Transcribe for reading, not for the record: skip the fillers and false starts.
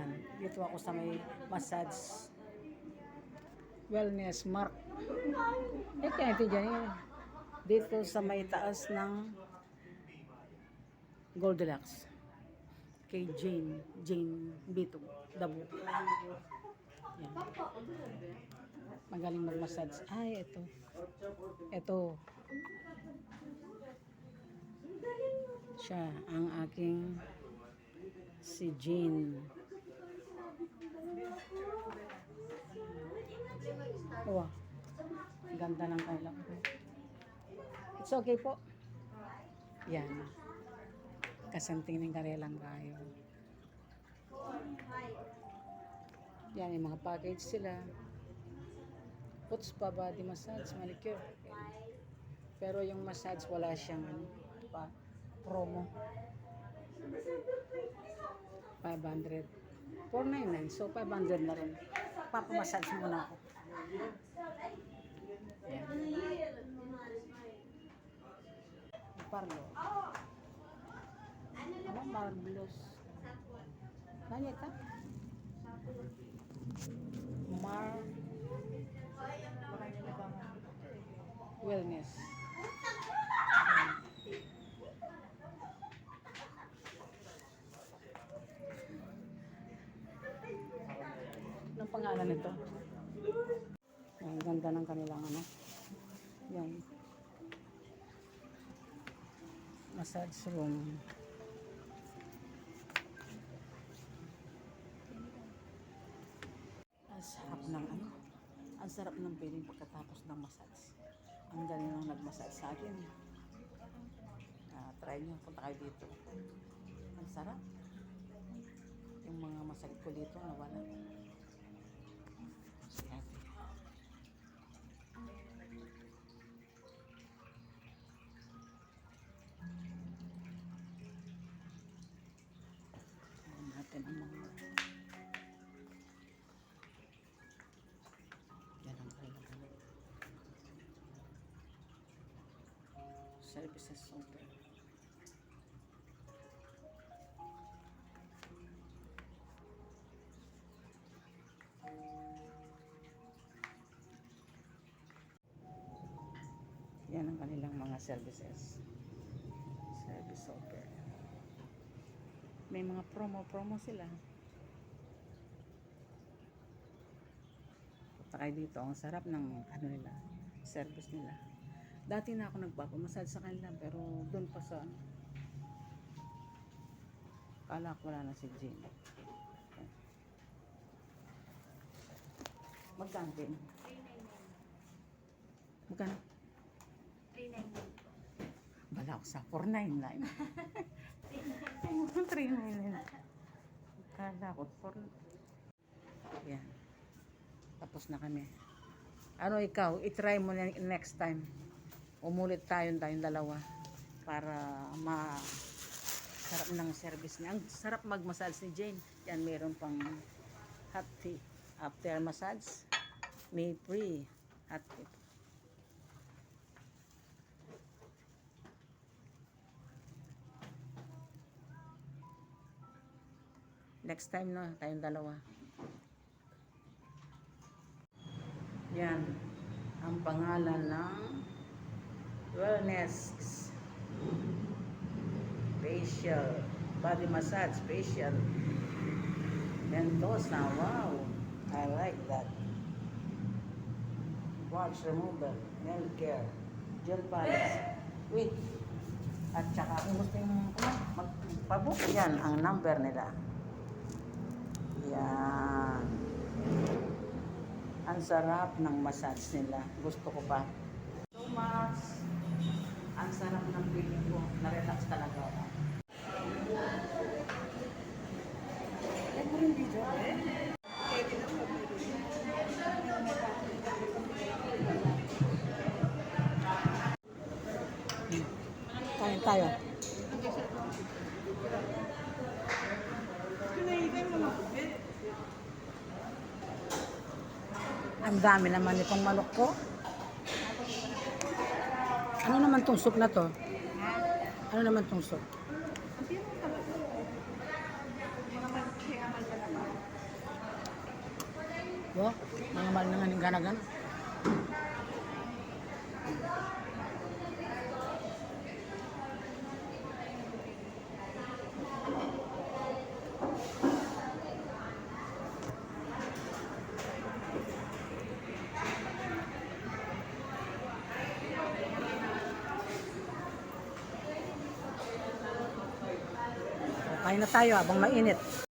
Yan. Dito ako sa may massage wellness mark. Kaya ito dyan. Dito sa may taas ng Goldilocks. Kay Jane Bito, Dabo. Yan. Magaling mag-massage. Ay, ito. Ito. Siya, ang aking si Jane. Oh, ganda ng kailang. It's okay po. Yan. Kasanting ng karelang kayo. Yan, yung mga package sila. Puts pa, body massage, manicure. Pero yung massage, wala siyang promo. 500. 499. So, 500 na rin. Papamassage muna ako. Yan. Parlo. Ano? Marvelous. Nanyata? Wellness. Anong pangalan nito? Ang ganda ng kanilang ano. Yan. Massage room. Ang sarap ng ano. Ang sarap ng feeling pagkatapos ng massage. Ang galing nang nag-massage sa akin. Try nyo, punta kayo dito. Ang sarap. Yung mga masakit ko dito, nawala. Sige. Ayan natin ang mga yan ang kailangan. Services super. Yan ang kanilang mga services. Service offer. May mga promo sila. Punta kayo dito. Ang sarap ng ano nila, service nila. Dati na ako nagpapamassage sa kanila pero doon pa sa ano. Kala ko wala na si Jane. Magkano din? 399. Magkano? 399. Bala ko sa 499. 399. Kala ko 4. Yan. Tapos na kami. Ano ikaw? I-try mo na next time. Umulit tayong dalawa para sarap ng service niya. Ang sarap mag-massage ni Jane. Yan, meron pang hot tea. After massage, may free hot tea. Next time na, tayong dalawa. Yan. Ang pangalan ng wellness facial body massage facial Mendoza. Wow, I like that. Wax removal, nail care, gel polish with at saka kung gusto yung magpabook, yan ang number nila. Yan. Ang sarap ng massage nila. Gusto ko pa. So much. Ang sarap ng feeling ko. Na-relax talaga ako. Ay, mo rin video eh. Kain tayo. Ang dami naman itong manok ko. Ano naman tong soup na to? Ano naman tong soup? Yo, mga mahal na nga ng ganagan. Kain na tayo habang mainit.